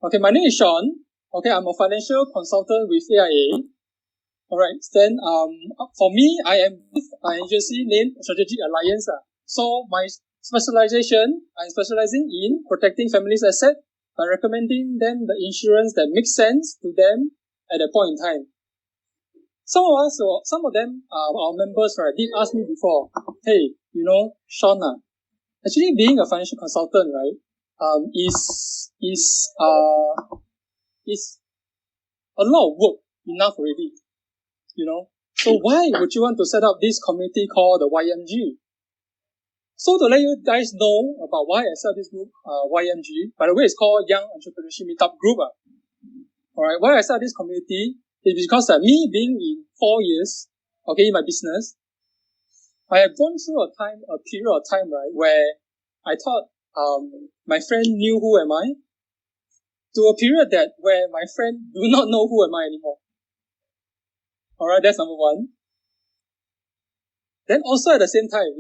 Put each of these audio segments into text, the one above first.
Okay, my name is Sean. Okay, I'm a financial consultant with AIA. Alright, then for me, I am with an agency named Strategic Alliance. So my specialization, I'm specializing in protecting families' assets by recommending them the insurance that makes sense to them at that point in time. Some of them, our members, right, did ask me before, hey, Sean, actually being a financial consultant, right, is a lot of work enough already, So why would you want to set up this community called the YEMG? So to let you guys know about why I set up this group, YEMG, by the way, it's called Young Entrepreneurship Meetup Group. Alright, why I set up this community is because me being in 4 years, okay, in my business, I have gone through a period of time, right, where I thought, my friend knew who am I, to a period where my friend do not know who am I anymore. Alright, that's number one. Then also at the same time,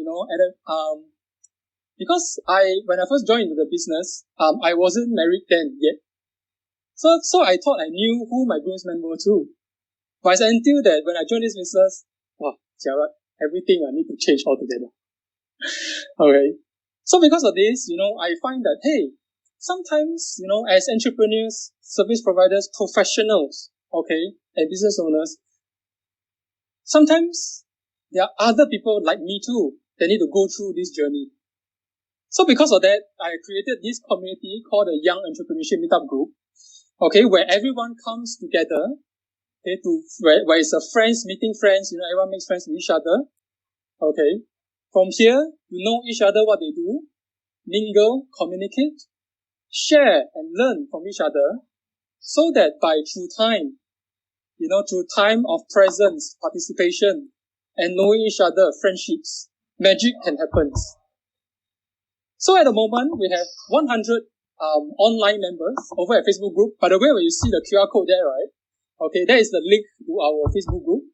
because when I first joined the business, I wasn't married then yet. So I thought I knew who my groomsmen were too. But it's until that when I joined this business, wow, Jared, everything I need to change altogether. Okay. So because of this, I find that, hey, sometimes, as entrepreneurs, service providers, professionals, okay, and business owners, sometimes there are other people like me too that need to go through this journey. So because of that, I created this community called the Young Entrepreneurship Meetup Group, okay, where everyone comes together, okay, where it's a friends meeting friends, everyone makes friends with each other, okay. From here, you know each other, what they do, mingle, communicate, share and learn from each other, so that through time of presence, participation, and knowing each other, friendships, magic can happen. So at the moment, we have 100 online members over at Facebook group. By the way, when you see the QR code there, right? Okay, that is the link to our Facebook group.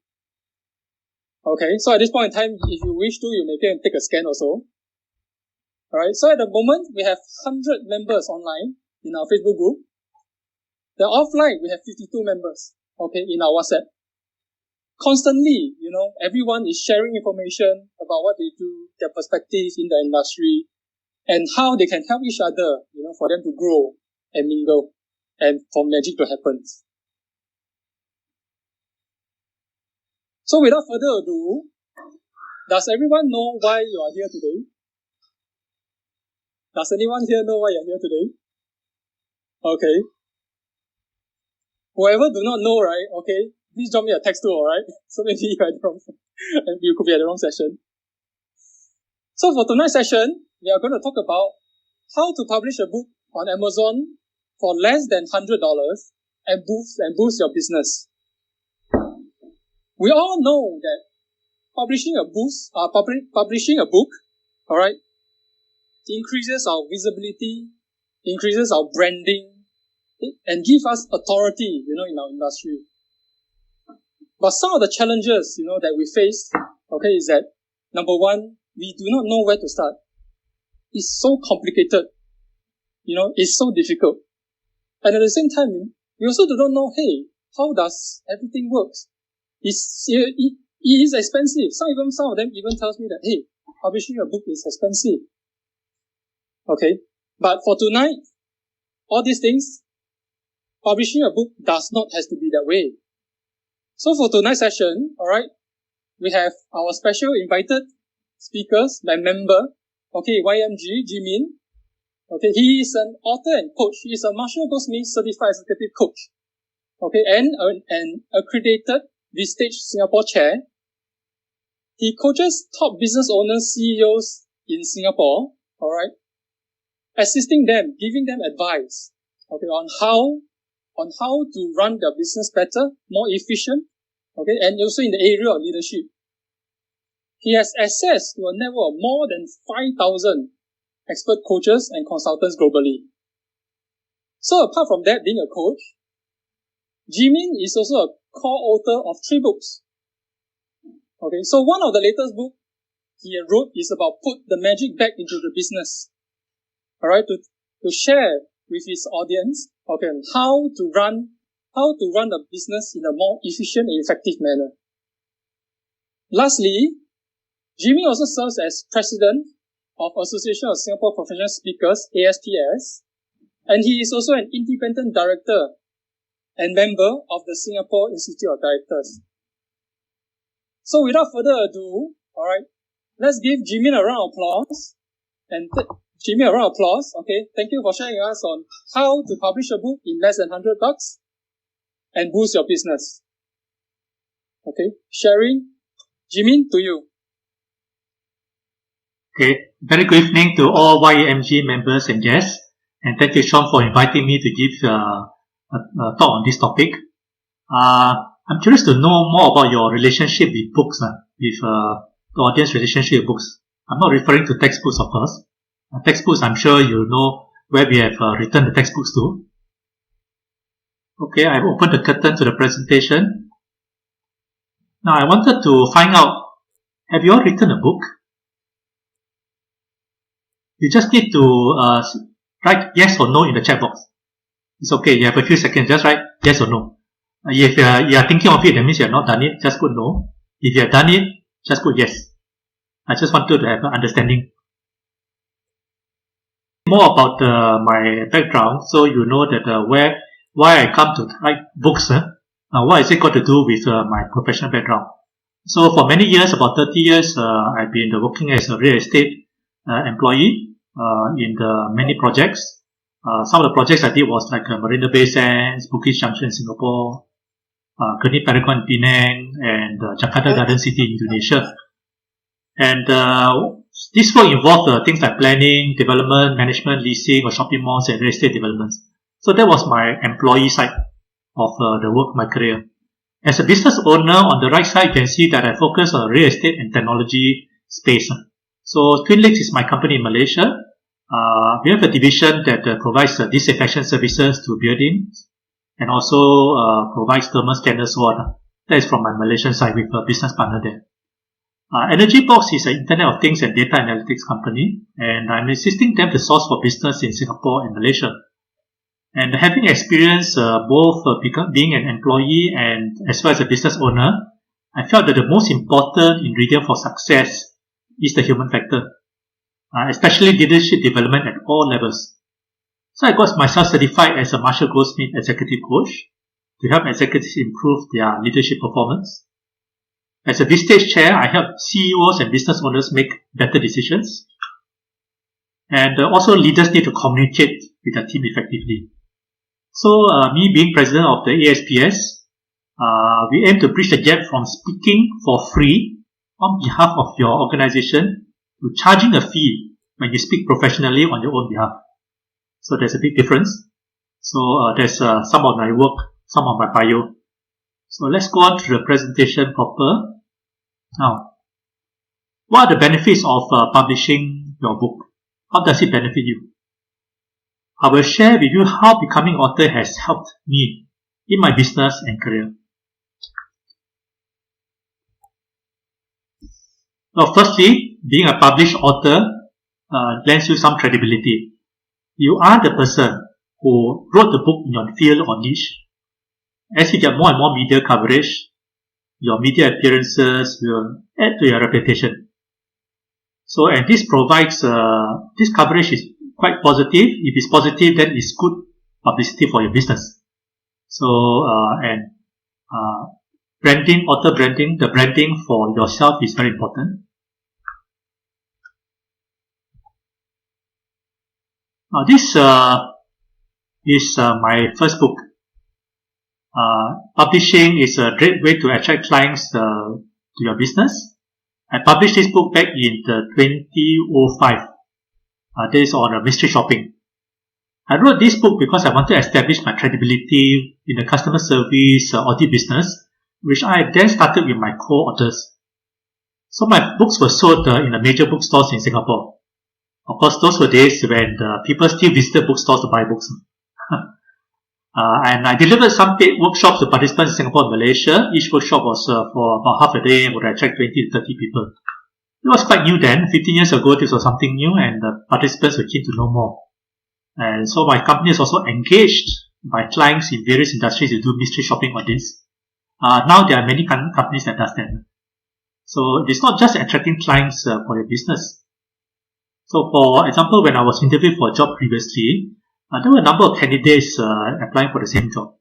Okay, so at this point in time, if you wish to, you may go and take a scan also. Alright, so at the moment, we have 100 members online in our Facebook group. The offline, we have 52 members, okay, in our WhatsApp. Constantly, everyone is sharing information about what they do, their perspectives in the industry, and how they can help each other, for them to grow and mingle and for magic to happen. So without further ado, does everyone know why you are here today? Does anyone here know why you're here today? Okay. Whoever do not know, right, okay, please drop me a text too, alright? So maybe you could be at the wrong session. So for tonight's session, we are going to talk about how to publish a book on Amazon for less than $100 and boost your business. We all know that publishing a book, alright, increases our visibility, increases our branding, and give us authority, in our industry. But some of the challenges, that we face, okay, is that, number one, we do not know where to start. It's so complicated. It's so difficult. And at the same time, we also do not know, hey, how does everything work? It is expensive. Some of them even tells me that, hey, publishing a book is expensive. Okay. But for tonight, all these things, publishing a book does not have to be that way. So for tonight's session, alright, we have our special invited speakers, my member, okay, YEMG, Jimin. Okay, he is an author and coach. He is a Marshall Goldsmith certified executive coach. Okay, and an accredited Vistage Singapore chair. He coaches top business owners, CEOs in Singapore, alright, assisting them, giving them advice, okay, on how to run their business better, more efficient, okay, and also in the area of leadership. He has access to a network of more than 5,000 expert coaches and consultants globally. So apart from that, being a coach, Jimin is also a co-author of 3 books. Okay, so one of the latest books he wrote is about put the magic back into the business. Alright, to share with his audience, okay, how to run a business in a more efficient and effective manner. Lastly, Jimmy also serves as president of Association of Singapore Professional Speakers, ASPS, and he is also an independent director and member of the Singapore Institute of Directors. So without further ado, alright, let's give Jimmy a round of applause. And Jimmy, a round of applause. Okay, thank you for sharing with us on how to publish a book in less than $100 and boost your business. Okay, sharing. Jimmy, to you. Okay, very good evening to all YEMG members and guests, and thank you, Sean, for inviting me to give a talk on this topic. I'm curious to know more about your relationship with books, with the audience relationship with books. I'm not referring to textbooks, of course. Textbooks, I'm sure you know where we have written the textbooks to. Okay, I've opened the curtain to the presentation. Now, I wanted to find out, have you all written a book? You just need to write yes or no in the chat box. It's okay, you have a few seconds, just write yes or no. If you are thinking of it, that means you have not done it, just put no. If you have done it, just put yes. I just wanted to have an understanding. More about my background, so you know that why I come to write books. What has it got to do with my professional background? So for many years, about 30 years, I've been working as a real estate employee in the many projects. Some of the projects I did was like Marina Bay Sands, Bugis Junction in Singapore, Gurni Paragon Penang, and Jakarta Garden City in Indonesia. And this work involved things like planning, development, management, leasing of shopping malls and real estate developments. So that was my employee side of the work, my career. As a business owner, on the right side, you can see that I focus on real estate and technology space. So Twin Lakes is my company in Malaysia. We have a division that provides disinfection services to buildings and also provides thermal scanners. That is from my Malaysian side with a business partner there. Energy Box is an Internet of Things and data analytics company, and I'm assisting them to source for business in Singapore and Malaysia. And having experienced both being an employee and as well as a business owner, I felt that the most important ingredient for success is the human factor, especially leadership development at all levels. So I got myself certified as a Marshall Goldsmith Executive Coach to help executives improve their leadership performance. As a Vistage Chair, I help CEOs and business owners make better decisions. And also leaders need to communicate with their team effectively. So me being president of the ASPS, we aim to bridge the gap from speaking for free on behalf of your organization to charging a fee when you speak professionally on your own behalf. So there's a big difference. So there's some of my work, some of my bio. So let's go on to the presentation proper. Now, what are the benefits of publishing your book? How does it benefit you? I will share with you how becoming an author has helped me in my business and career. Now, firstly, being a published author lends you some credibility. You are the person who wrote the book in your field or niche. As you get more and more media coverage, your media appearances will add to your reputation. So, and this provides, this coverage is quite positive. If it's positive, then it's good publicity for your business. So, branding, author branding, the branding for yourself is very important. Now, this is my first book. Publishing is a great way to attract clients to your business. I published this book back in 2005. This is on mystery shopping. I wrote this book because I wanted to establish my credibility in the customer service audit business, which I then started with my co-authors. So my books were sold in the major bookstores in Singapore. Of course, those were days when people still visited bookstores to buy books. And I delivered some paid workshops to participants in Singapore and Malaysia. Each workshop was for about half a day and would attract 20 to 30 people. It was quite new then. 15 years ago, this was something new and the participants were keen to know more. And so my company is also engaged by clients in various industries to do mystery shopping audits. Now there are many companies that does that. So it's not just attracting clients for your business. So for example, when I was interviewed for a job previously, there were a number of candidates applying for the same job.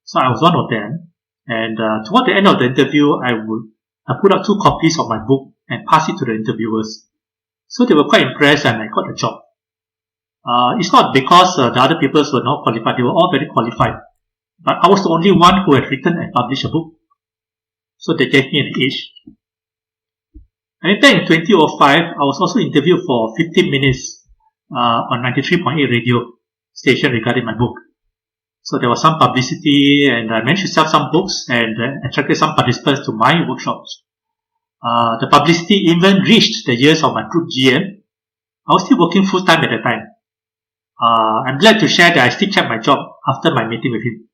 So I was one of them. And toward the end of the interview, I put out 2 copies of my book and pass it to the interviewers. So they were quite impressed and I got the job. It's not because the other people were not qualified. They were all very qualified. But I was the only one who had written and published a book. So they gave me an edge. And then in 2005, I was also interviewed for 15 minutes on 93.8 radio station regarding my book. So there was some publicity and I managed to sell some books and attracted some participants to my workshops. The publicity even reached the ears of my group GM. I was still working full time at the time. I'm glad to share that I still kept my job after my meeting with him.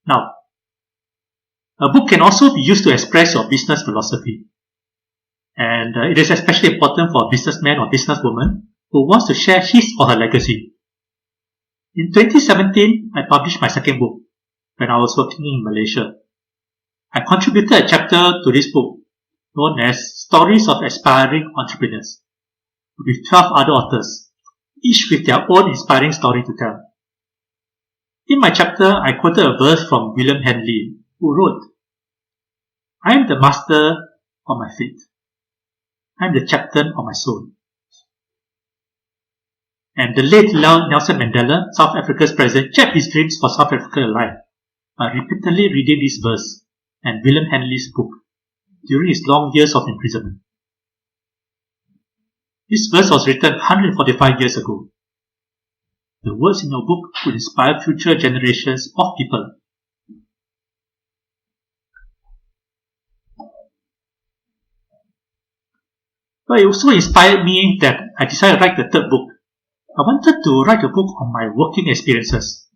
Now, a book can also be used to express your business philosophy. And it is especially important for a businessman or businesswoman who wants to share his or her legacy. In 2017, I published my second book when I was working in Malaysia. I contributed a chapter to this book known as Stories of Aspiring Entrepreneurs with 12 other authors, each with their own inspiring story to tell. In my chapter, I quoted a verse from William Henley, who wrote, "I am the master of my fate. I am the captain of my soul." And the late Nelson Mandela, South Africa's president, kept his dreams for South Africa alive by repeatedly reading this verse and William Henley's book during his long years of imprisonment. This verse was written 145 years ago. The words in your book will inspire future generations of people. But it also inspired me that I decided to write the third book. I wanted to write a book on my working experiences.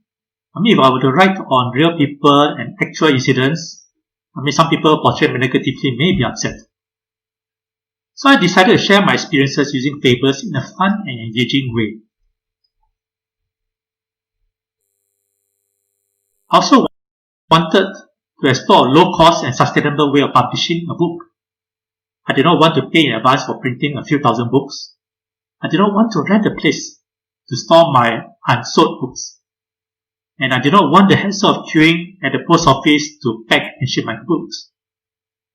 If I were to write on real people and actual incidents, some people portrayed me negatively may be upset. So I decided to share my experiences using fables in a fun and engaging way. I also wanted to explore a low-cost and sustainable way of publishing a book. I did not want to pay in advance for printing a few thousand books. I did not want to rent a place to store my unsold books. And I did not want the hassle of queuing at the post office to pack and ship my books.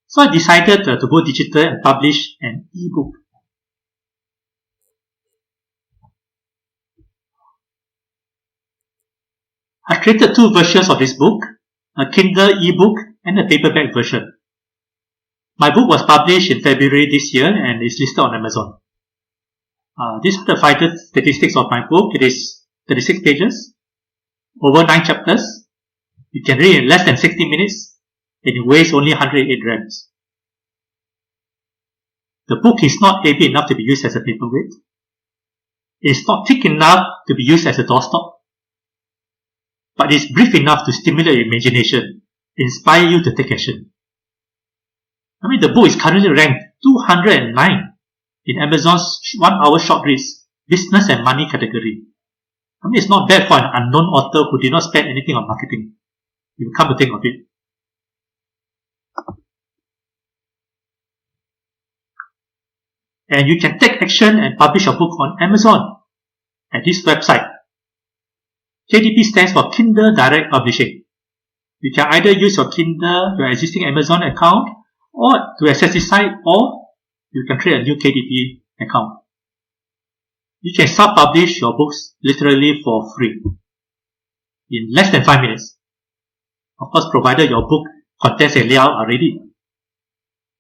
So I decided to go digital and publish an e-book. I created 2 versions of this book, a Kindle e-book and a paperback version. My book was published in February this year and is listed on Amazon. These are the vital statistics of my book. It is 36 pages, over 9 chapters. You can read in less than 60 minutes, and it weighs only 108 grams. The book is not heavy enough to be used as a paperweight. It is not thick enough to be used as a doorstop. But it is brief enough to stimulate your imagination, inspire you to take action. The book is currently ranked 209 in Amazon's 1-hour short reads, business and money category. It's not bad for an unknown author who did not spend anything on marketing, if you come to think of it. And you can take action and publish a book on Amazon at this website. KDP stands for Kindle Direct Publishing. You can either use your Kindle, your existing Amazon account, or to access this site, or you can create a new KDP account. You can self-publish your books literally for free in less than 5 minutes. Of course, provided your book contents and layout are ready.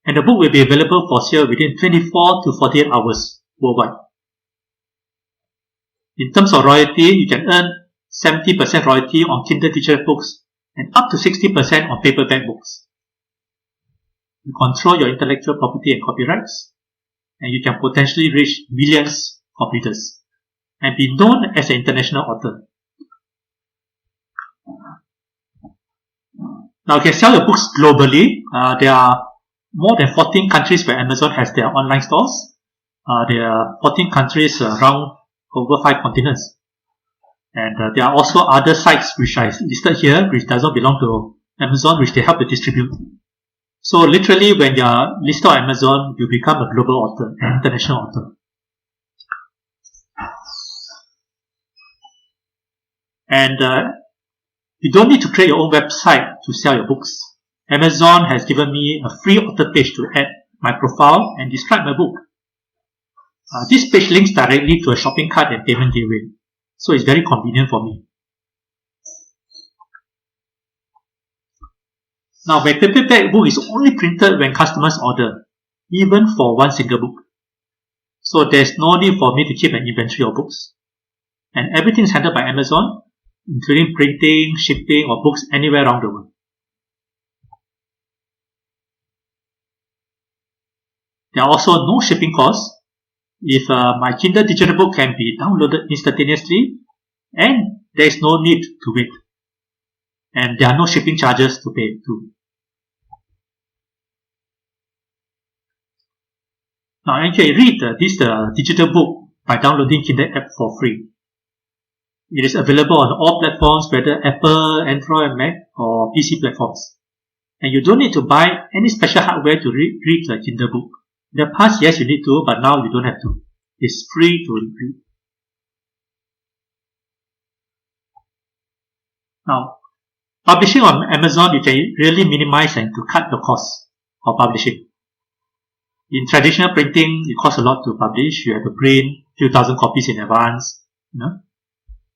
And the book will be available for sale within 24 to 48 hours worldwide. In terms of royalty, you can earn 70% royalty on Kindle digital books and up to 60% on paperback books. You control your intellectual property and copyrights, and you can potentially reach millions of readers and be known as an international author. Now you can sell your books globally. There are more than 14 countries where Amazon has their online stores. There are 14 countries around over 5 continents. And there are also other sites which I listed here which does not belong to Amazon, which they help to distribute. So literally when you are listed on Amazon, you become a global author, an international author. And you don't need to create your own website to sell your books. Amazon has given me a free author page to add my profile and describe my book. This page links directly to a shopping cart and payment gateway, so it's very convenient for me. Now, my paperback book is only printed when customers order, even for one single book. So there's no need for me to keep an inventory of books. And everything is handled by Amazon, including printing, shipping of books anywhere around the world. There are also no shipping costs if my Kindle digital book can be downloaded instantaneously, and there is no need to wait. And there are no shipping charges to pay too. Now you can read this digital book by downloading Kindle app for free. It is available on all platforms, whether Apple, Android, Mac, or PC platforms. And you don't need to buy any special hardware to read the Kindle book. In the past, yes, you need to, but now you don't have to. It's free to read. Now, publishing on Amazon, you can really minimize and to cut the cost of publishing. In traditional printing, it costs a lot to publish. You have to print a few thousand copies in advance.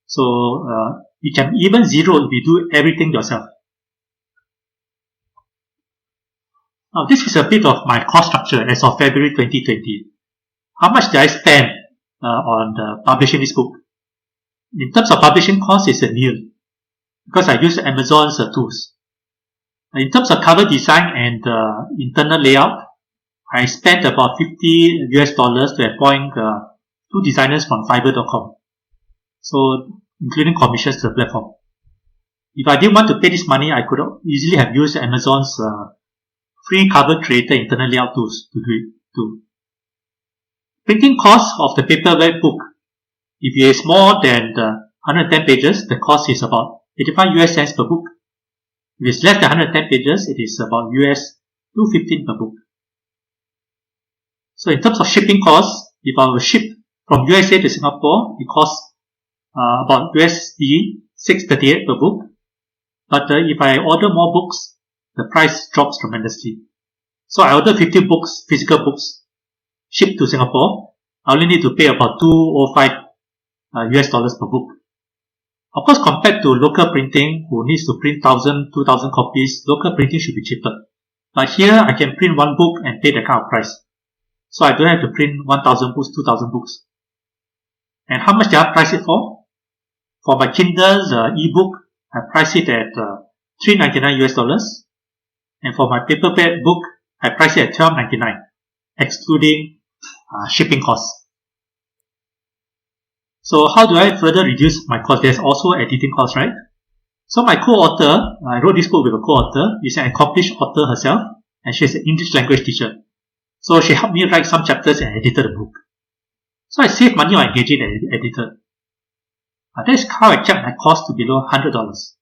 So you can even zero if you do everything yourself. Now, this is a bit of my cost structure as of February 2020. How much did I spend on publishing this book? In terms of publishing cost, it's a nil, because I use Amazon's tools. In terms of cover design and internal layout, I spent about $50 to appoint 2 designers from Fiverr.com. So, including commissions to the platform. If I didn't want to pay this money, I could easily have used Amazon's free cover creator internal layout tools to do it too. Printing cost of the paperback book, if it is more than 110 pages, the cost is about 85 US cents per book. If it's less than 110 pages, it is about US $2.15 per book. So in terms of shipping costs, if I were shipped from USA to Singapore, it costs about USD $6.38 per book. But if I order more books, the price drops tremendously. So I ordered 50 books, physical books, shipped to Singapore. I only need to pay about $2.05 US dollars per book. Of course, compared to local printing, who needs to print 1,000, 2,000 copies, local printing should be cheaper. But here, I can print one book and pay the kind of price. So I don't have to print 1,000 books, 2,000 books. And how much did I price it for? For my Kindle's ebook, I priced it at $3.99 US dollars. And for my paperback book, I priced it at $12.99, excluding shipping costs. So how do I further reduce my cost? There's also editing costs, right? So my co-author, I wrote this book with a co-author, is an accomplished author herself, and she's an English language teacher. So she helped me write some chapters and edited the book. So I saved money on engaging an editor. That's how I kept my cost to below $100.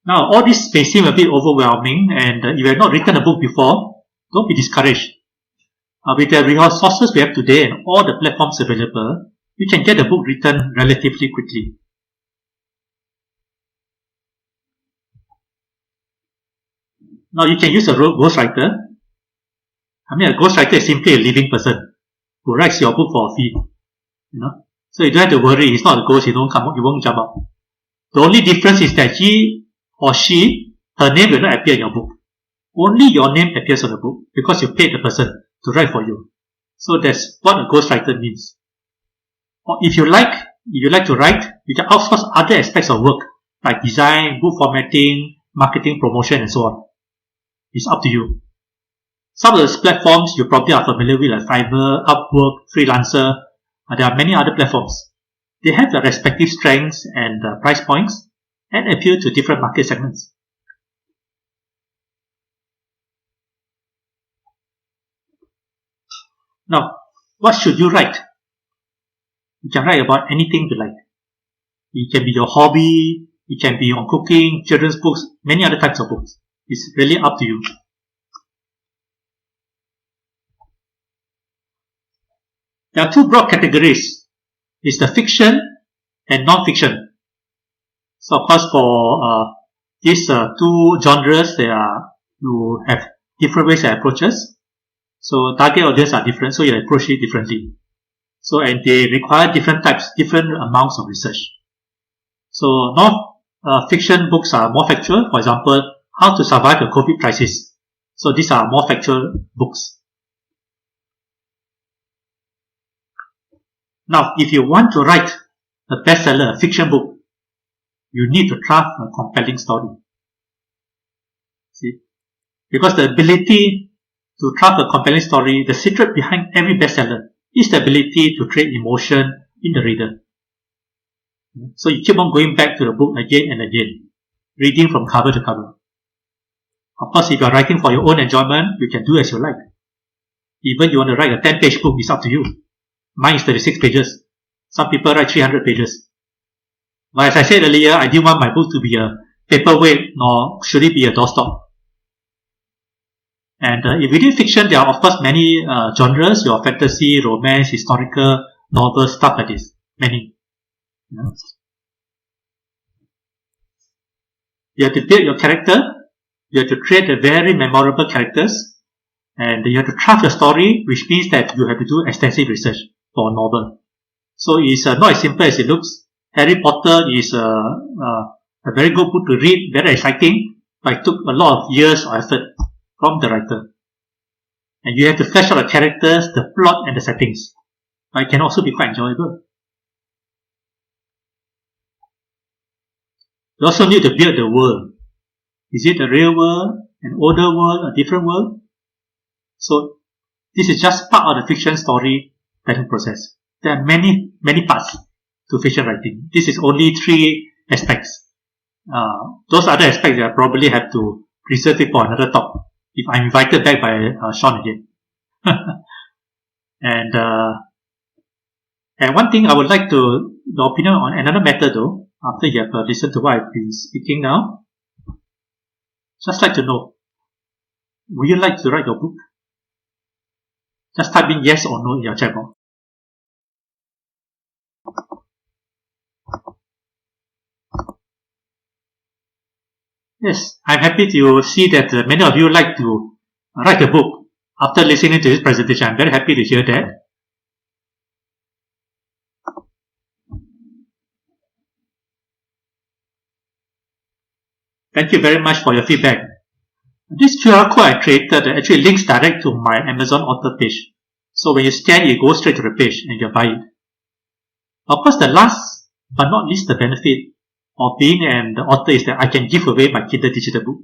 Now, all this may seem a bit overwhelming, and if you have not written a book before, don't be discouraged. With the resources we have today and all the platforms available, you can get a book written relatively quickly. Now, you can use a ghostwriter. A ghostwriter is simply a living person who writes your book for a fee. So you don't have to worry. It's not a ghost. He won't jump up. The only difference is that he or she, her name will not appear in your book. Only your name appears on the book because you paid the person to write for you. So that's what a ghostwriter means. Or if you like to write, you can outsource other aspects of work like design, book formatting, marketing, promotion, and so on. It's up to you. Some of those platforms you probably are familiar with, like Fiverr, Upwork, Freelancer. There are many other platforms. they have their respective strengths and price points and appeal to different market segments. Now, what should you write? You can write about anything you like. It can be your hobby, it can be on cooking, children's books, many other types of books. It's really up to you. There are two broad categories. It's the fiction and non-fiction. So of course for these two genres, you have different ways and approaches. So target audience are different, so you approach it differently. So and they require different amounts of research. So non-fiction books are more factual. For example, how to survive the COVID crisis. So these are more factual books. Now, if you want to write a bestseller, a fiction book, you need to craft a compelling story. See? Because the ability to craft a compelling story, the secret behind every bestseller is the ability to create emotion in the reader. So you keep on going back to the book again and again, reading from cover to cover. Of course, if you are writing for your own enjoyment, you can do as you like. Even you want to write a 10-page book, it's up to you. Mine is 36 pages. Some people write 300 pages. But as I said earlier, I didn't want my book to be a paperweight, nor should it be a doorstop. And within fiction, there are of course many genres. Your fantasy, romance, historical, novels, stuff like this. Many. You have to build your character. You have to create a very memorable characters. And you have to craft your story, which means that you have to do extensive research for a novel. So it's not as simple as it looks. Harry Potter is a very good book to read, very exciting, but it took a lot of years of effort from the writer. And you have to flesh out the characters, the plot, and the settings. But it can also be quite enjoyable. You also need to build the world. Is it a real world, an older world, a different world? So this is just part of the fiction story writing process. There are many parts to fiction writing. This is only 3 aspects. Those other aspects I probably have to reserve it for another talk if I'm invited back by Sean again. And one thing I would like to your opinion on another matter though, after you have listened to what I've been speaking now. Just like to know, would you like to write your book? Just type in yes or no in your chat box. Yes, I'm happy to see that many of you like to write a book after listening to this presentation. I'm very happy to hear that. Thank you very much for your feedback. This QR code I created actually links direct to my Amazon author page. So when you scan it, goes straight to the page and you buy it. Of course, the last but not least the benefit of being an author is that I can give away my Kindle digital book.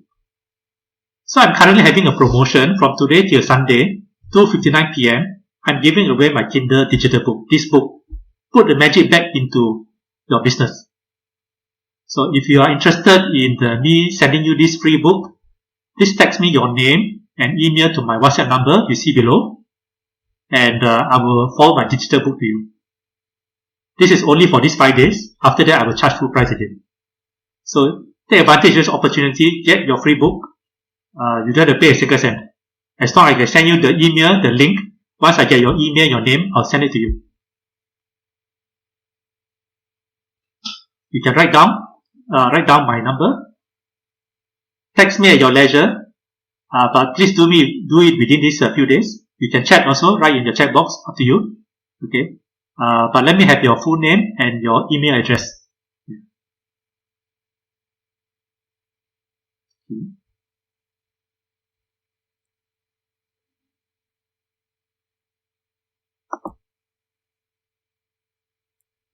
So I'm currently having a promotion from today till Sunday, 2:59 PM. I'm giving away my Kindle digital book. This book, Put the Magic Back into Your Business. So if you are interested in me sending you this free book, please text me your name and email to my WhatsApp number you see below, and I will forward my digital book to you. This is only for these 5 days. After that, I will charge full price again. So take advantage of this opportunity. Get your free book. You don't have to pay a single cent. As long as I can send you the email, the link. Once I get your email, your name, I'll send it to you. You can write down my number. Text me at your leisure. But please do it within these few days. You can chat also, write in the chat box, up to you. Okay. But let me have your full name and your email address.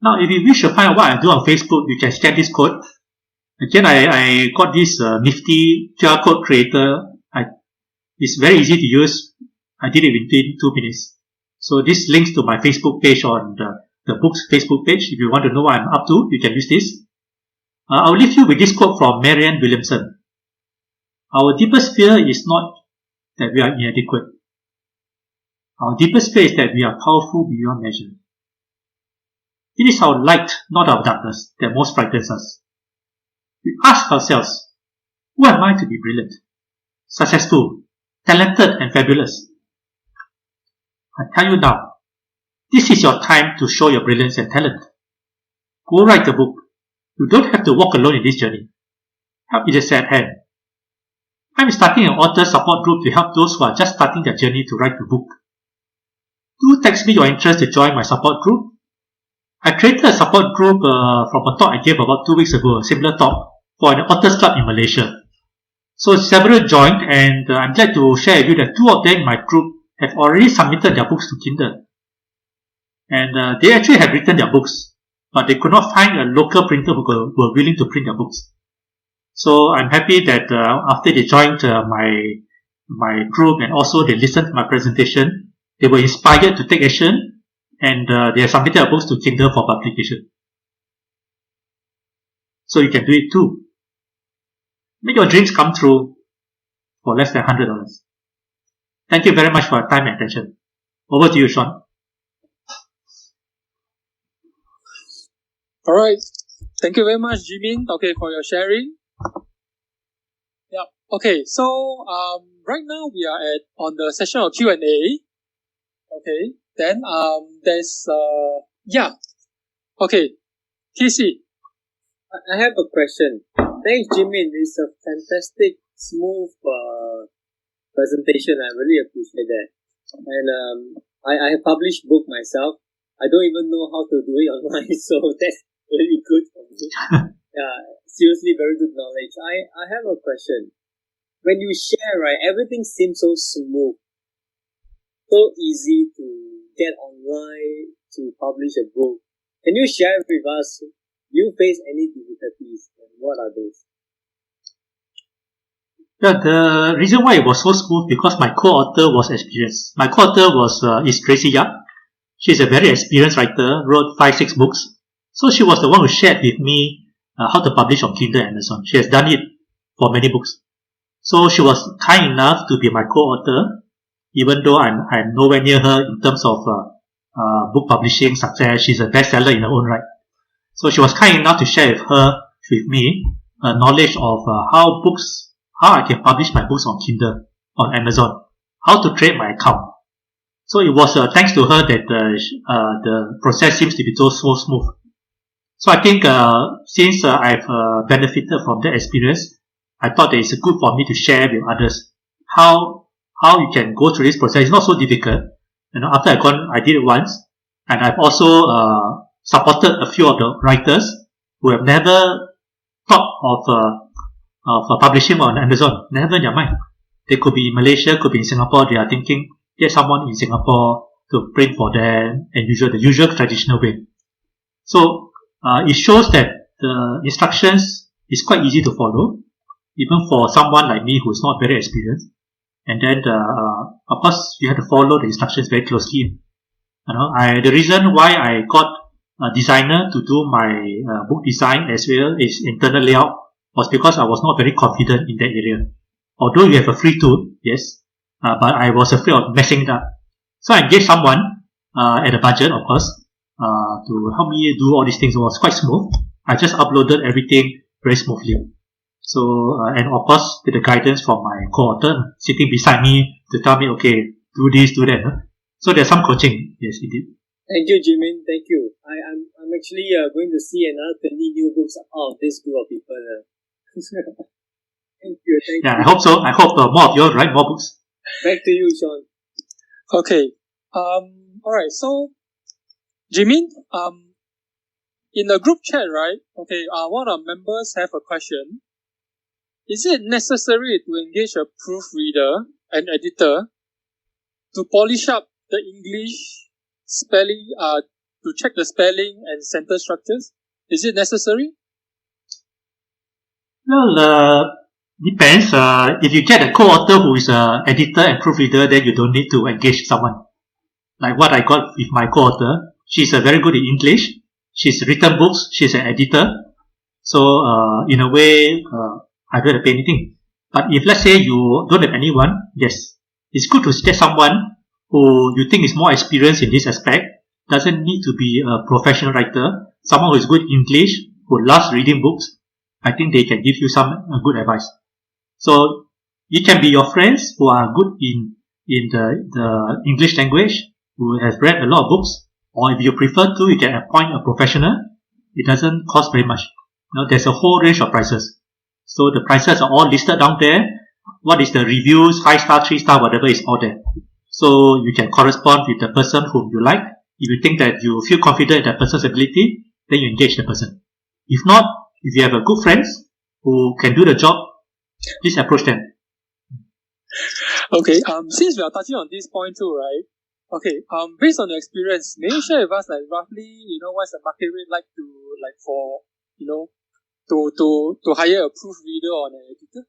Now, if you wish to find out what I do on Facebook, you can scan this code. Again, I got this nifty QR code creator. It's very easy to use. I did it within 2 minutes. So this links to my Facebook page on the book's Facebook page. If you want to know what I'm up to, you can use this. I'll leave you with this quote from Marianne Williamson. Our deepest fear is not that we are inadequate. Our deepest fear is that we are powerful beyond measure. It is our light, not our darkness, that most frightens us. We ask ourselves, who am I to be brilliant, successful, talented and fabulous? I tell you now, this is your time to show your brilliance and talent. Go write a book. You don't have to walk alone in this journey. Help is at hand. I'm starting an author support group to help those who are just starting their journey to write the book. Do text me your interest to join my support group. I created a support group from a talk I gave about 2 weeks ago, a similar talk, for an authors club in Malaysia. So several joined, and I'm glad to share with you that 2 of them in my group have already submitted their books to Kindle. And they actually have written their books, but they could not find a local printer who were willing to print their books. So I'm happy that after they joined my group and also they listened to my presentation, they were inspired to take action, and they have submitted their books to Kindle for publication. So you can do it too. Make your dreams come true for less than $100. Thank you very much for your time and attention. Over to you, Sean. Alright. Thank you very much, Jimin, for your sharing. Yeah. Okay, so right now we are on the session of Q&A. Okay. Then there's Okay. Casey. I have a question. Thanks, Jimin. It's a fantastic, smooth presentation. I really appreciate that. And I have published book myself. I don't even know how to do it online, so that's really good for me. Yeah, seriously, very good knowledge. I have a question. When you share, right, everything seems so smooth, so easy to get online to publish a book. Can you share with us? Do you face any difficulties, and what are those? Yeah, the reason why it was so smooth because my co-author was experienced. My co-author is Tracy Yap. She's a very experienced writer, wrote 5-6 books. So she was the one who shared with me how to publish on Kindle and Amazon. She has done it for many books. So she was kind enough to be my co-author, even though I'm nowhere near her in terms of book publishing success. She's a bestseller in her own right. So she was kind enough to share with me knowledge of how I can publish my books on Kindle, on Amazon, how to create my account. So it was thanks to her that the process seems to be so smooth. So I think since I've benefited from that experience, I thought that it's good for me to share with others how you can go through this process. It's not so difficult. After I did it once, and I've also supported a few of the writers who have never thought of publishing on Amazon, never in their mind. They could be in Malaysia, could be in Singapore. They are thinking, get someone in Singapore to print for them, and the usual traditional way. So it shows that the instructions is quite easy to follow, even for someone like me who is not very experienced. And then, of course, you have to follow the instructions very closely. The reason why I got a designer to do my book design as well as internal layout was because I was not very confident in that area. Although you have a free tool, yes, but I was afraid of messing it up. So I engaged someone at a budget, of course, to help me do all these things. It was quite smooth. I just uploaded everything very smoothly. So, and of course, with the guidance from my co-author sitting beside me to tell me, okay, do this, do that. So there's some coaching. Yes, it did. Thank you, Jimin. Thank you. I'm actually going to see another 20 new books out of this group of people. Thank you. Yeah, I hope so. I hope more of you write more books. Back to you, Sean. Okay. Alright, so Jimin, in the group chat, right? Okay, one of our members have a question. Is it necessary to engage a proofreader and editor to polish up the English spelling, to check the spelling and sentence structures? Is it necessary? Well, depends. If you get a co-author who is an editor and proofreader, then you don't need to engage someone. Like what I got with my co-author, she's very good in English. She's written books. She's an editor. So in a way, I don't have to pay anything. But if let's say you don't have anyone, yes, it's good to get someone who you think is more experienced in this aspect. Doesn't need to be a professional writer. Someone who is good in English, who loves reading books. I think they can give you some good advice. So it can be your friends who are good in the English language, who has read a lot of books, or if you prefer to, you can appoint a professional. It doesn't cost very much. There's a whole range of prices. So the prices are all listed down there. What is the reviews, 5-star, 3-star, whatever is all there. So you can correspond with the person whom you like. If you think that you feel confident in that person's ability, then you engage the person. If not, if you have a good friends who can do the job, please approach them. Okay, since we are touching on this point too, right? Okay, based on your experience, may you share with us roughly, what's the market rate like for, to hire a proofreader or an editor?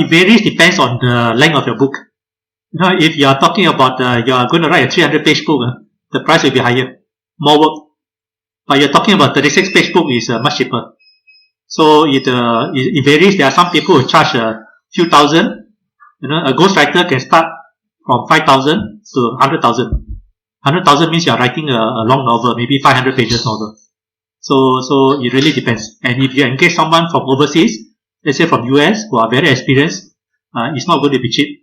It varies, depends on the length of your book. If you are talking about you are going to write a 300-page book, the price will be higher, more work. But you're talking about 36-page book is much cheaper. So it varies. There are some people who charge a few thousand. A ghostwriter can start from 5,000 to 100,000. 100,000 means you are writing a long novel, maybe 500 pages novel. So it really depends. And if you engage someone from overseas, let's say from US, who are very experienced, it's not going to be cheap.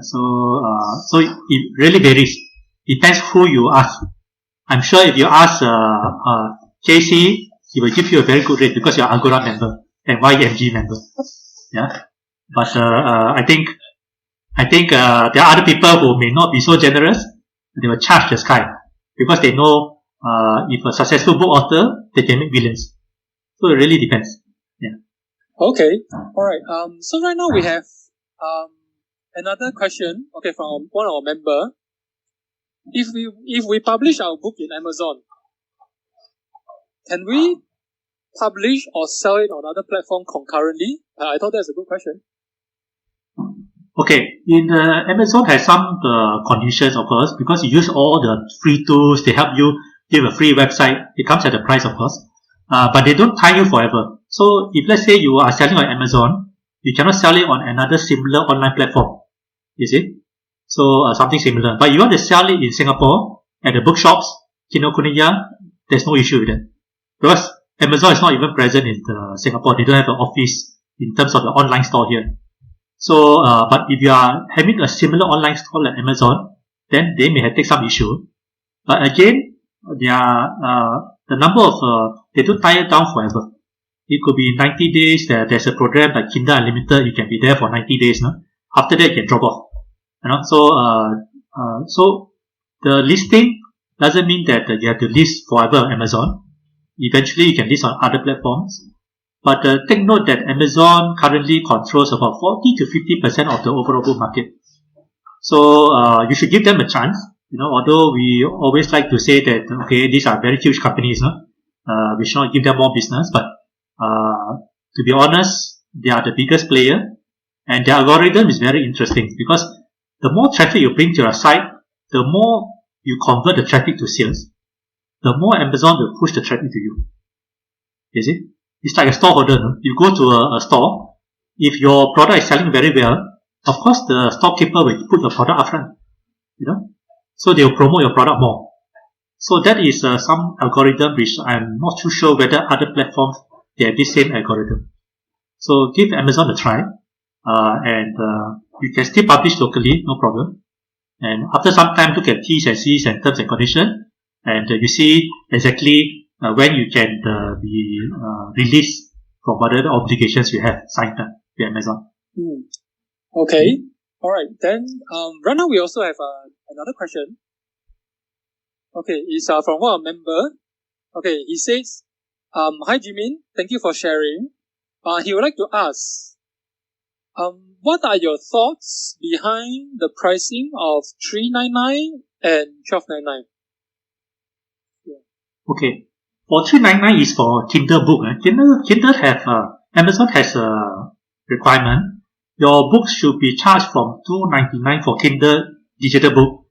So it really varies. Depends who you ask. I'm sure if you ask JC, he will give you a very good rate because you're Agora member and YEMG member. Yeah. But I think there are other people who may not be so generous. They will charge the sky because they know if a successful book author, they can make billions. So it really depends. Yeah. Okay. All right. So right now we have another question. Okay, from one of our member. If we publish our book in Amazon, can we publish or sell it on other platform concurrently? I thought that's a good question. Okay, Amazon has some conditions, of course, because you use all the free tools. They help you give a free website. It comes at a price, of course, but they don't tie you forever. So if let's say you are selling on Amazon, you cannot sell it on another similar online platform. You see? So something similar. But you want to sell it in Singapore at the bookshops, Kinokuniya, there's no issue with that. Because Amazon is not even present in Singapore. They don't have an office in terms of the online store here. So, but if you are having a similar online store like Amazon, then they may have take some issue. But again, the number of, they don't tie it down forever. It could be 90 days. There's a program like Kindle Unlimited. You can be there for 90 days. No? After that, you can drop off. So the listing doesn't mean that you have to list forever on Amazon. Eventually, you can list on other platforms. But take note that Amazon currently controls about 40 to 50% of the overall book market. So you should give them a chance. Although we always like to say that okay, these are very huge companies, no? We should not give them more business. But to be honest, they are the biggest player, and their algorithm is very interesting because the more traffic you bring to your site, the more you convert the traffic to sales, the more Amazon will push the traffic to you. You see? It's like a store holder. No? You go to a store, if your product is selling very well, of course the storekeeper will put your product up front. So they will promote your product more. So that is some algorithm which I'm not too sure whether other platforms they have this same algorithm. So give Amazon a try, and you can still publish locally, no problem. And after some time, look at T's and C's and terms and conditions, and you see exactly when you can be released from whatever obligations you have signed up with Amazon. Okay. All right. Then right now we also have another question. Okay, it's from one member. Okay, he says, "Hi Jimin, thank you for sharing. He would like to ask, what are your thoughts behind the pricing of $399 and $1299?" Yeah. Okay. For $399 is for Kindle book. Kindle have Amazon has a requirement. Your books should be charged from $299 for Kindle digital book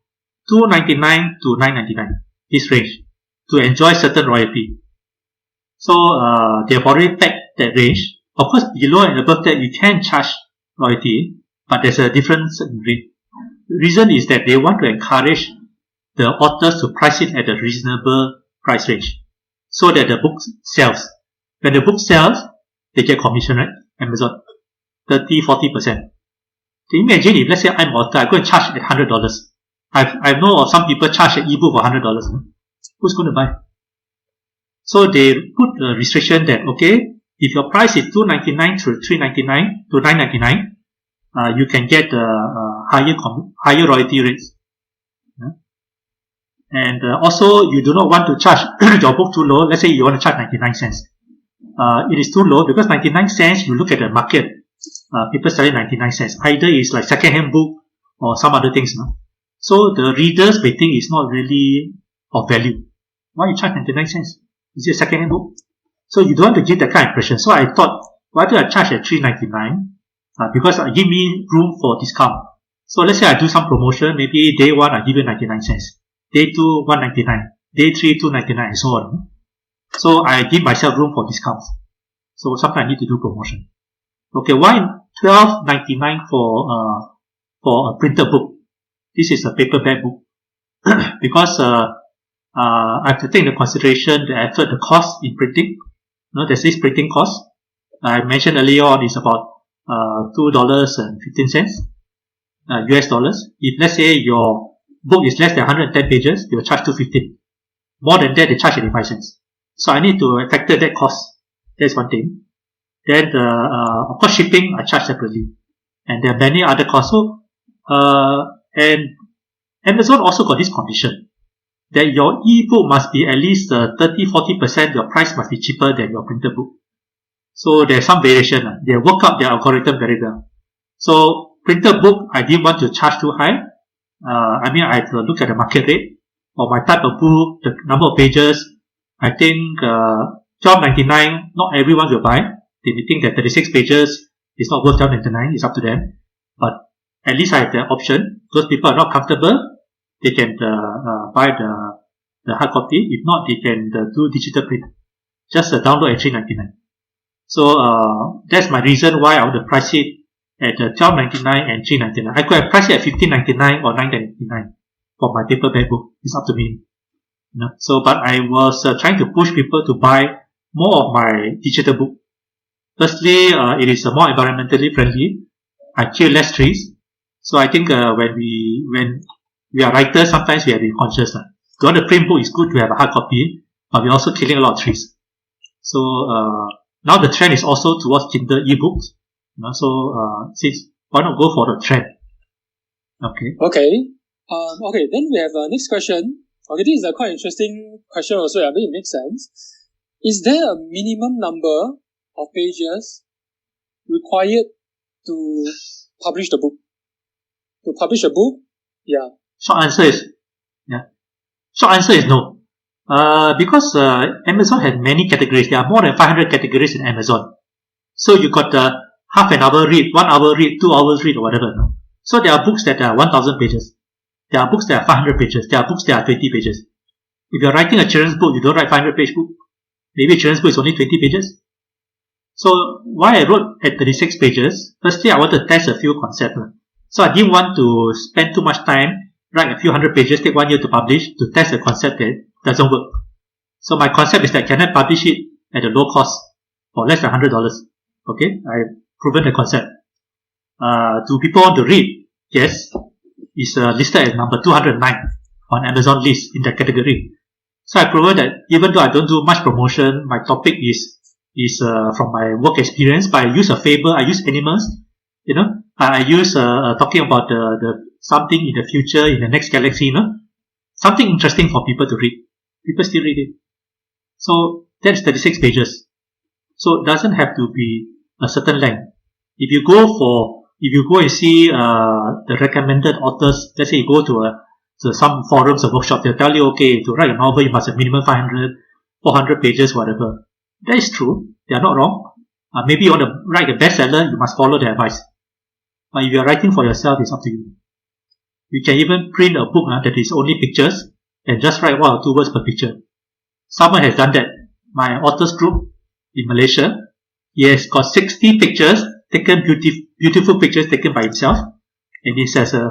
299 to 999, this range, to enjoy certain royalty. So they have already pegged that range. Of course, below and above that, you can charge royalty, but there's a difference in rate. The reason is that they want to encourage the authors to price it at a reasonable price range, so that the book sells. When the book sells, they get commission, right? Amazon, 30-40%. Can you imagine if, let's say I'm an author, I go and charge at $100. I know of some people charge an ebook for $100. Who's going to buy? So they put a restriction that, okay, if your price is $299 to $399 to $999, you can get higher royalty rates. And also, you do not want to charge your book too low. Let's say you want to charge 99 cents. It is too low because 99 cents, you look at the market, people selling 99 cents. Either it's like second-hand book or some other things. No? So the readers may think it's not really of value. Why you charge 99 cents? Is it a second-hand book? So you don't want to give that kind of impression. So I thought, why do I charge at $3.99? Because it give me room for discount. So let's say I do some promotion. Maybe day 1 I give you 99 cents. Day 2, $1.99. Day 3, $2.99 and so on. So I give myself room for discounts. So sometimes I need to do promotion. Okay, why $12.99 for a printed book? This is a paperback book. Because I have to take into consideration the effort, the cost in printing. There's this printing cost. I mentioned earlier on is about $2.15 US dollars. If let's say your book is less than 110 pages, they will charge $2.15. More than that, they charge 85 cents. So I need to factor that cost. That's one thing. Then of course shipping I charge separately. And there are many other costs. So and Amazon also got this condition that your ebook must be at least 30-40%, your price must be cheaper than your printed book. So there's some variation. They work out their algorithm very well. So printed book, I didn't want to charge too high. I have to look at the market rate or my type of book, the number of pages. I think $12.99, not everyone will buy. They may think that 36 pages is not worth $12.99. It's up to them. But at least I have the option. Those people are not comfortable, they can buy the hard copy. If not, they can do digital print. Just download at $3.99. So that's my reason why I want to price it at $12.99 and $3.99. I could have priced it at $15.99 or $9.99 for my paperback book. It's up to me. So, but I was trying to push people to buy more of my digital book. Firstly, it is more environmentally friendly. I kill less trees. So I think when we are writers, sometimes we have to be conscious. To want to print book, it's good to have a hard copy, but we're also killing a lot of trees. So now the trend is also towards Kindle ebooks. Since why not go for the trend? Okay. Okay. Then we have next question. Okay, this is a quite interesting question also. I mean, it makes sense. Is there a minimum number of pages required to publish the book? To publish a book? Yeah. Short answer is no. Because Amazon has many categories. There are more than 500 categories in Amazon. So you got half an hour read, 1 hour read, 2 hours read, or whatever. No? So there are books that are 1,000 pages. There are books that are 500 pages. There are books that are 20 pages. If you're writing a children's book, you don't write 500-page book. Maybe a children's book is only 20 pages. So why I wrote at 36 pages, firstly I wanted to test a few concepts. So I didn't want to spend too much time, write a few hundred pages, take 1 year to publish, to test a concept that doesn't work. So my concept is that can I publish it at a low cost for less than $100? Okay, I've proven the concept. Do people want to read? Yes. Is listed as number 209 on Amazon list in that category. So I proved that even though I don't do much promotion, my topic is from my work experience, but I use a fable, I use animals, I use talking about the something in the future, in the next galaxy, something interesting for people to read. People still read it. So that's 36 pages. So it doesn't have to be a certain length. If you go and see the recommended authors, let's say you go to some forums or workshops, they'll tell you, okay, to write a novel, you must have minimum 500, 400 pages, whatever. That is true. They are not wrong. Maybe you want to write a bestseller, you must follow their advice. But if you are writing for yourself, it's up to you. You can even print a book that is only pictures and just write 1 or 2 words per picture. Someone has done that. My authors group in Malaysia, he has got 60 pictures taken, beautiful pictures taken by himself, and it says a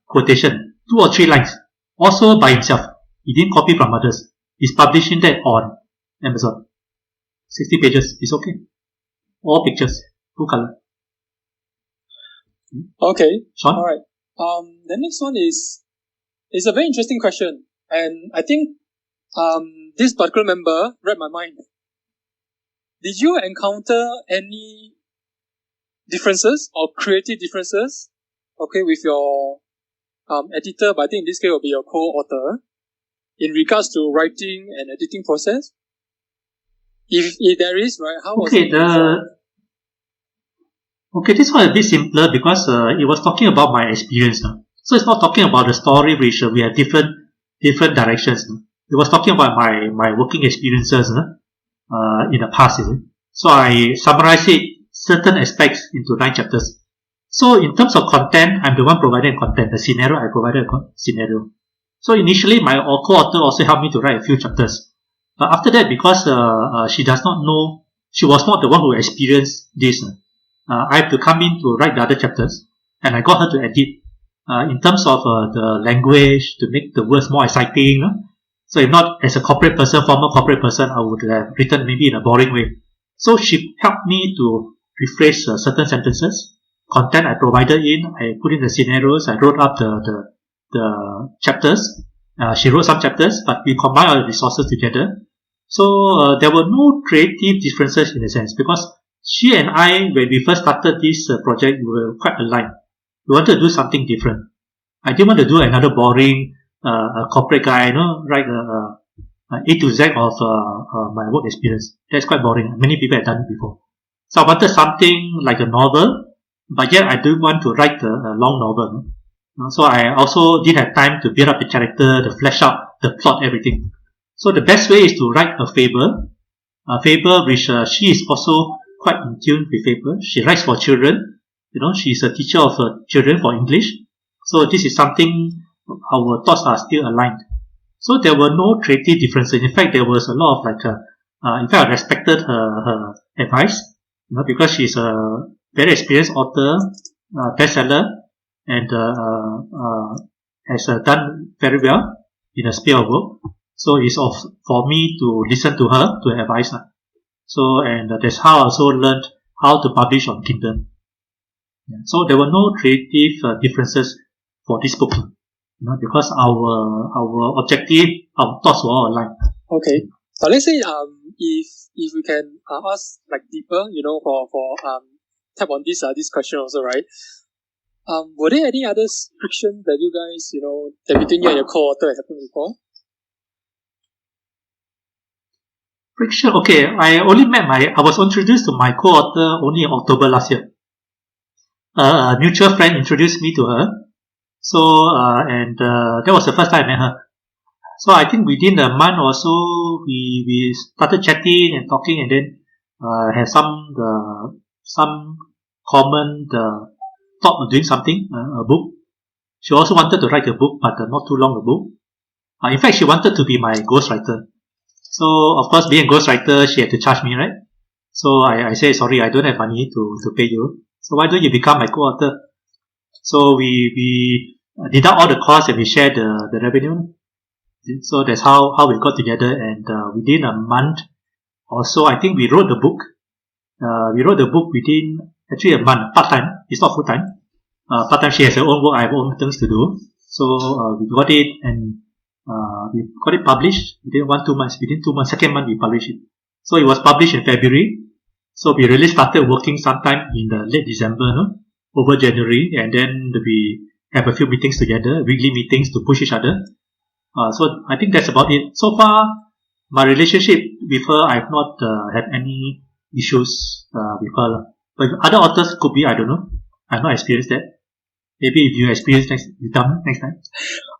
quotation, 2 or 3 lines, also by himself. He didn't copy from others. He's publishing that on Amazon. 60 pages is okay. All pictures, full color. Okay. Sean? All right. The next one is a very interesting question, and I think this particular member read my mind. Did you encounter any differences or creative differences, okay, with your editor, but I think in this case will be your co-author, in regards to writing and editing process? If there is, right, how was it? Okay, this one is a bit simpler because it was talking about my experience. So it's not talking about the story which we have different directions. It was talking about my working experiences in the past. So I summarized it, certain aspects, into 9 chapters. So in terms of content, I'm the one providing content. The scenario, I provided a scenario. So initially, my co-author also helped me to write a few chapters. But after that, because she does not know, she was not the one who experienced this, I have to come in to write the other chapters, and I got her to edit in terms of the language, to make the words more exciting. So if not, as a former corporate person, I would have written maybe in a boring way. So she helped me to rephrase certain sentences. Content I provided in, I put in the scenarios, I wrote up the chapters. She wrote some chapters, but we combined our resources together. So there were no creative differences in a sense, because she and I, when we first started this project, we were quite aligned. We wanted to do something different. I didn't want to do another boring corporate guy, write A to Z of my work experience. That's quite boring. Many people have done it before. So I wanted something like a novel, but yet I didn't want to write a long novel. So I also didn't have time to build up the character, to flesh out the plot, everything. So the best way is to write a fable which she is also quite in tune with fable. She writes for children. She's a teacher of children for English. So this is something our thoughts are still aligned. So there were no creative differences. In fact, there was a lot of in fact, I respected her advice, because she's a very experienced author, bestseller, and has done very well in the sphere of work. So it's for me to listen to her, to her advice. So, and that's how I also learned how to publish on Kindle. So there were no creative differences for this book, because our objective, our thoughts were all aligned. Okay. Let's say if we can ask like deeper, for tap on this question also, right? Were there any other friction that you guys, that between you and your co-author happened before? Friction. Okay, I was introduced to my co-author only in October last year. A mutual friend introduced me to her. So, that was the first time I met her. So I think within a month or so, we started chatting and talking, and then had some common thought of doing something, a book. She also wanted to write a book, but not too long a book. In fact, she wanted to be my ghostwriter. So, of course, being a ghostwriter, she had to charge me, right? So I said, sorry, I don't have money to pay you. So why don't you become my co-author? So we deduct all the costs and we share the revenue. So that's how we got together, and within a month or so, I think we wrote the book. We wrote the book within actually a month, part-time. It's not full-time. Part-time, she has her own work, I have own things to do. So we got it, and we got it published within 1-2 months. Within 2 months, second month we published it. So it was published in February. So we really started working sometime in the late December, over January, and then we have a few meetings together, weekly meetings to push each other. So I think that's about it. So far, my relationship with her, I've not had any issues with her. But other authors could be, I don't know. I've not experienced that. Maybe if you experience you tell me next time.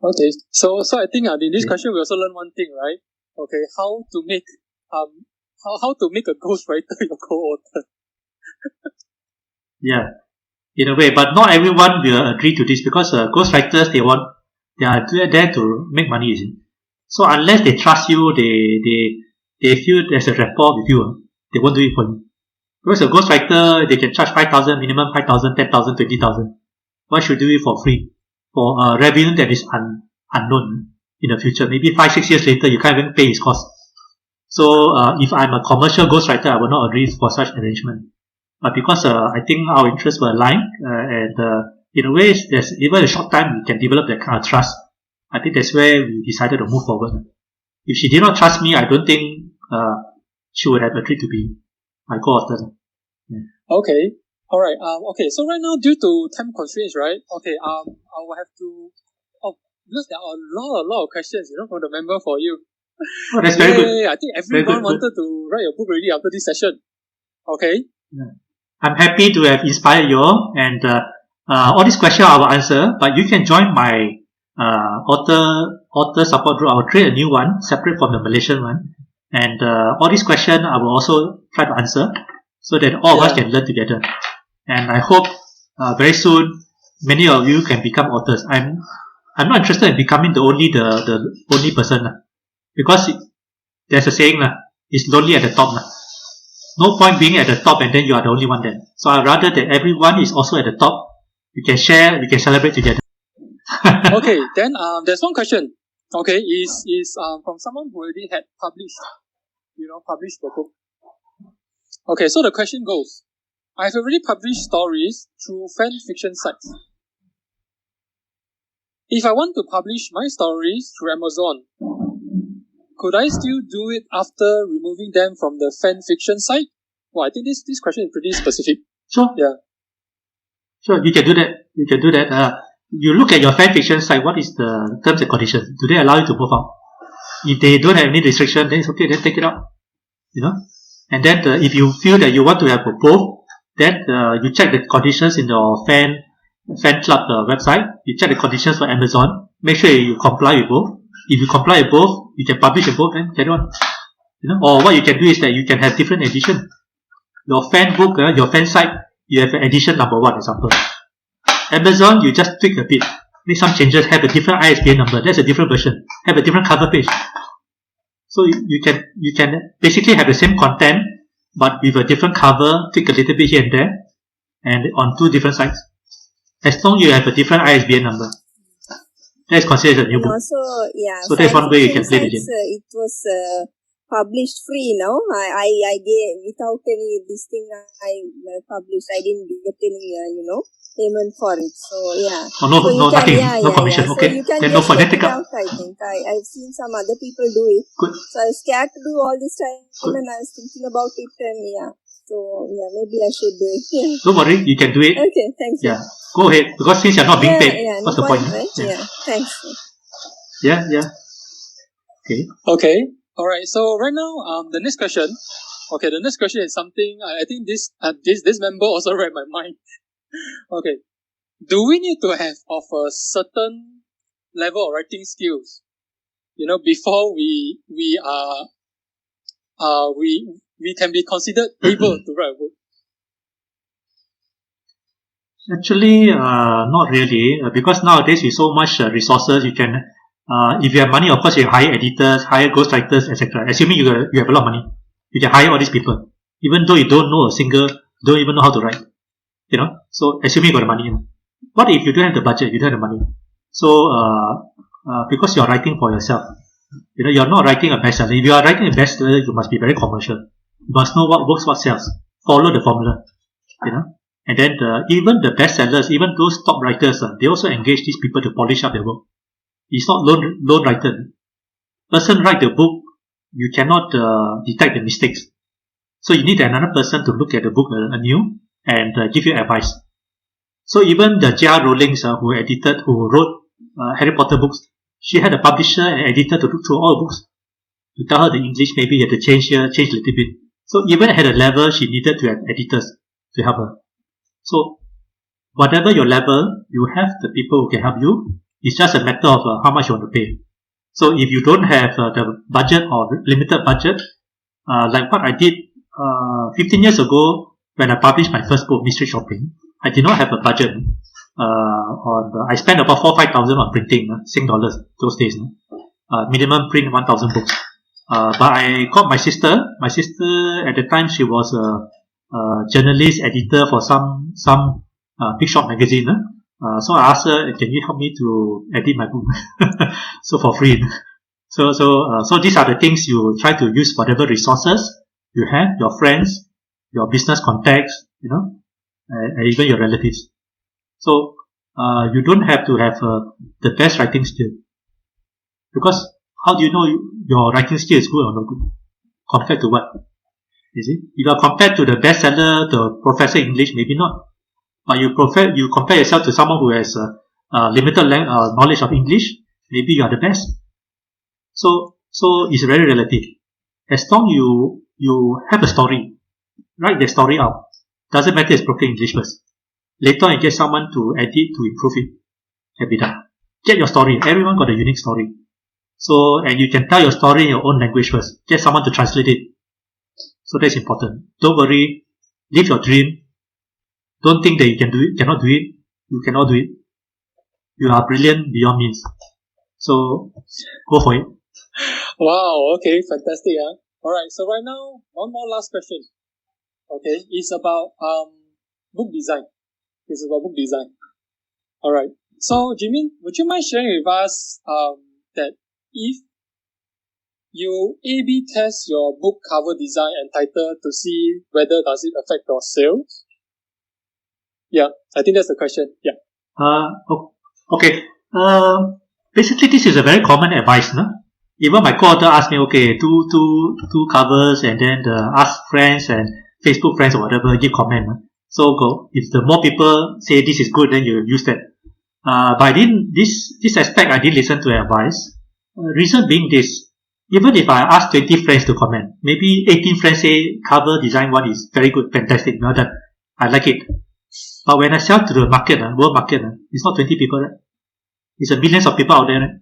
Okay. So I think in this question we also learn one thing, right? Okay, how to make how to make a ghostwriter your co-author. Yeah. in a way. But not everyone will agree to this because ghostwriters, they are there to make money, you see. So unless they trust you, they feel there's a rapport with you, they won't do it for you. Because a ghostwriter, they can charge 5,000, minimum 5,000, 10,000, 20,000. Why should you do it for free? For a revenue that is unknown in the future. Maybe 5-6 years later, you can't even pay his cost. So if I'm a commercial ghostwriter, I will not agree for such arrangement. But because I think our interests were aligned, and in a way, there's even a short time we can develop that kind of trust. I think that's where we decided to move forward. If she did not trust me, I don't think she would have agreed to be my co-author. Yeah. Okay. Alright. Okay. So right now, due to time constraints, right? Okay. I will have to. Oh, because there are a lot of questions, from the member for you. Oh, that's very good. I think everyone wanted to write a book already after this session. Okay. Yeah. I'm happy to have inspired you all, and all these questions I will answer. But you can join my author support group. I will create a new one separate from the Malaysian one, and all these questions I will also try to answer so that all of us can learn together. And I hope very soon many of you can become authors. I'm not interested in becoming the only person, because there's a saying, it's lonely at the top. No point being at the top and then you are the only one there. So I'd rather that everyone is also at the top. We can share, we can celebrate together. Okay, then there's one question. Okay, is from someone who already had published the book. Okay, so the question goes: I've already published stories through fan fiction sites. If I want to publish my stories through Amazon, could I still do it after removing them from the fan fiction site? Well, I think this question is pretty specific. Sure. Yeah. Sure, you can do that. You look at your fan fiction site, what is the terms and conditions? Do they allow you to move out? If they don't have any restriction, then it's okay, then take it out. And then if you feel that you want to have both, then you check the conditions in your fan club website. You check the conditions for Amazon. Make sure you comply with both. If you comply with both, you can publish a book and carry on. Or what you can do is that you can have different edition. Your fan book, your fan site, you have edition number 1, example. Amazon, you just tweak a bit, make some changes, have a different ISBN number. That's a different version. Have a different cover page. So you can basically have the same content, but with a different cover, tweak a little bit here and there, and on 2 different sites. As long as you have a different ISBN number. That is considered a new book. So that's one way you can play the game. It was published free, no? I gave, without any this thing I published. I didn't get any, payment for it. So, yeah. Oh, no commission. Yeah. Okay. So you can then just no check it out, I think. I've seen some other people do it. Good. So I was scared to do all this time. Good. And I was thinking about it and So, maybe I should do it. Yeah. Don't worry, you can do it. Okay, thank you. Yeah. Go ahead, because since you're not being paid, what's the point? Right? Yeah, thanks. Yeah. Okay. Alright, so right now, the next question. Okay, the next question is something, I think this member also read my mind. Okay. Do we need to have of a certain level of writing skills, before we can be considered able to write a book? Actually, not really, because nowadays with so much resources, you can, if you have money, of course you hire editors, hire ghostwriters, etc. Assuming you have a lot of money, you can hire all these people, even though you don't even know how to write, So assuming you got the money. What if you don't have the budget, you don't have the money? So, because you're writing for yourself, you're not writing a bestseller. If you are writing a bestseller, you must be very commercial. You must know what works, what sells. Follow the formula, And then even the bestsellers, even those top writers, they also engage these people to polish up their work. It's not lone writer. Person write the book, you cannot detect the mistakes. So you need another person to look at the book anew and give you advice. So even the J.R. Rowling, who wrote Harry Potter books, she had a publisher and editor to look through all the books. To tell her the English, maybe you have to change here, change a little bit. So even at a level, she needed to have editors to help her. So, whatever your level, you have the people who can help you. It's just a matter of how much you want to pay. So, if you don't have the budget or limited budget, like what I did 15 years ago when I published my first book, Mystery Shopping, I did not have a budget. I spent about 4,000-5,000 on printing, Sing dollars those days. Minimum print 1,000 books. But I called my sister. My sister at the time, she was a journalist, editor for some big shop magazine. So I asked her, can you help me to edit my book? So for free. So these are the things you try to use whatever resources you have, your friends, your business contacts, and even your relatives. So you don't have to have the best writing skill, because how do you know your writing skill is good or not good? Compared to what? You see, if you are compared to the bestseller, the professor in English, maybe not. But you compare yourself to someone who has limited knowledge of English, maybe you are the best. So it's very relative. As long you have a story, write the story out. Doesn't matter it's broken English first. Later on, you get someone to edit to improve it. Can be done. Get your story. Everyone got a unique story. So, and you can tell your story in your own language first. Get someone to translate it. So that's important. Don't worry. Live your dream. Don't think that you can do it, cannot do it. You cannot do it. You are brilliant beyond means. So, go for it. Wow, okay, fantastic. Alright, so right now, one more last question. Okay, it's about book design. It's about book design. Alright, so Jimin, would you mind sharing with us that if you A/B test your book cover design and title to see whether does it affect your sales? Yeah, I think that's the question. Yeah. Okay. Basically, this is a very common advice, no? Even my co-author asked me, okay, two covers, and then ask friends and Facebook friends or whatever, give comment. So go. If the more people say this is good, then you use that. But I didn't, this aspect, I didn't listen to advice. Reason being this, even if I ask 20 friends to comment, maybe 18 friends say cover design one is very good, fantastic, that I like it. But when I sell to the market, world market, it's not 20 people, right? It's a millions of people out there, right?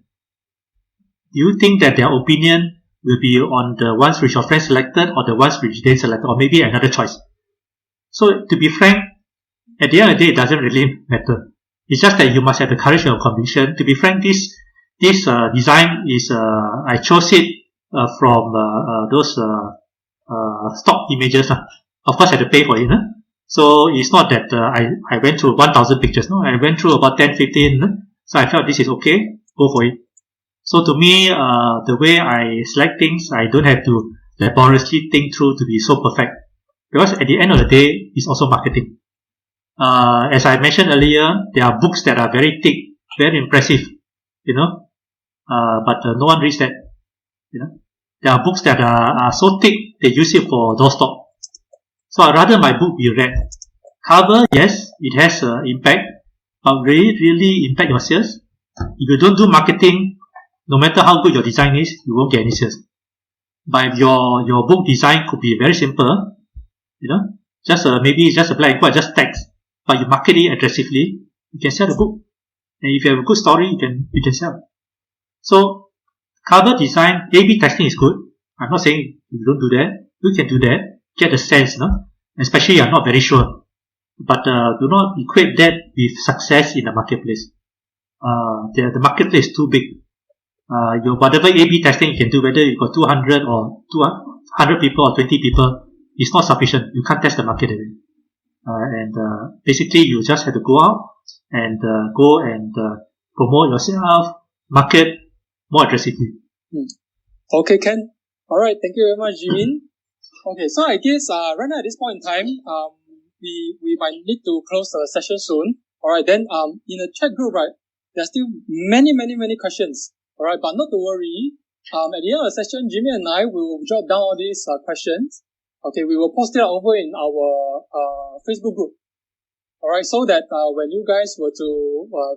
Do you think that their opinion will be on the ones which your friends selected or the ones which they selected, or maybe another choice? So to be frank, at the end of the day, it doesn't really matter. It's just that you must have the courage and conviction. To be frank, this design is I chose it from those stock images. Of course, I had to pay for it. So it's not that I went through 1,000 pictures. No, I went through about 10, 15. So I felt this is okay. Go for it. So to me, the way I select things, I don't have to laboriously think through to be so perfect. Because at the end of the day, it's also marketing. As I mentioned earlier, there are books that are very thick, very impressive, but no one reads that. There are books that are so thick, they use it for doorstop. So I'd rather my book be read. Cover, yes, it has impact, but really impact your sales. If you don't do marketing, no matter how good your design is, you won't get any sales. But if your book design could be very simple, just maybe it's just a black and white, just text, but you market it aggressively, you can sell the book. And if you have a good story, you can sell. So cover design, A/B testing is good. I'm not saying you don't do that. You can do that. Get the sense, especially you're not very sure. But do not equate that with success in the marketplace. The marketplace is too big. Your whatever A/B testing you can do, whether you got 200 or 200 people or 20 people, it's not sufficient. You can't test the market anyway. Basically, you just have to go out and promote yourself, market more aggressively. Okay, Ken. Alright, thank you very much, Jimin. Okay, so I guess right now at this point in time, we might need to close the session soon. Alright, then in the chat group, right, there's still many questions. Alright, but not to worry. At the end of the session, Jimmy and I will jot down all these questions. Okay, we will post it over in our Facebook group. Alright, so that when you guys were to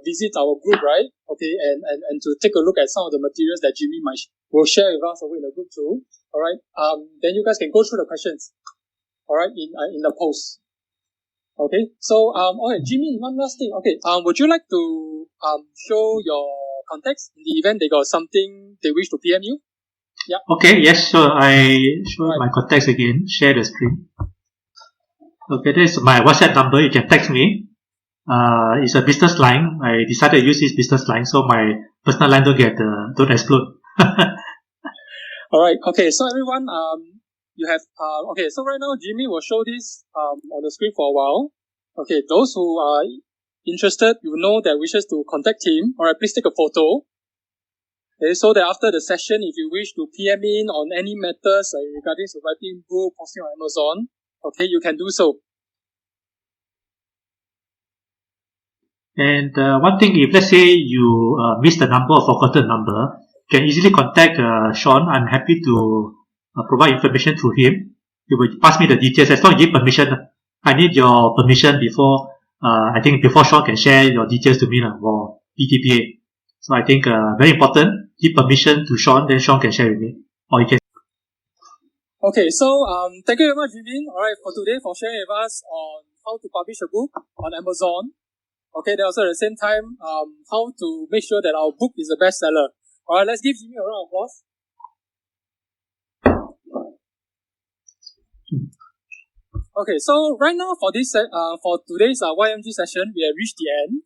visit our group, right? Okay, and to take a look at some of the materials that Jimmy will share with us over in the group too. Alright, then you guys can go through the questions. Alright, in the post. Okay, so alright, Jimmy, one last thing. Okay, would you like to show your contacts in the event they got something they wish to PM you? Yeah. Okay, yes, sure. I show my contacts again. Share the screen. Okay, this is my WhatsApp number. You can text me. It's a business line. I decided to use this business line so my personal line don't explode. All right. Okay. So everyone, you have okay. So right now, Jimmy will show this on the screen for a while. Okay. Those who are interested, you know that wishes to contact him. All right. Please take a photo. Okay. So that after the session, if you wish to PM in on any matters regarding to writing book, posting on Amazon, okay, you can do so. And one thing, if let's say you missed the number or forgotten number, you can easily contact Sean. I'm happy to provide information through him. He will pass me the details. As long as you give permission, I need your permission before, I think before Sean can share your details to me for PTPA. So I think very important, give permission to Sean, then Sean can share with me. Or you can. Okay, so thank you very much, Vivian. All right, for today, for sharing with us on how to publish a book on Amazon. Okay, then also at the same time, how to make sure that our book is a bestseller. All right, let's give Jimmy a round of applause. Okay, so right now for this for today's YMG session, we have reached the end.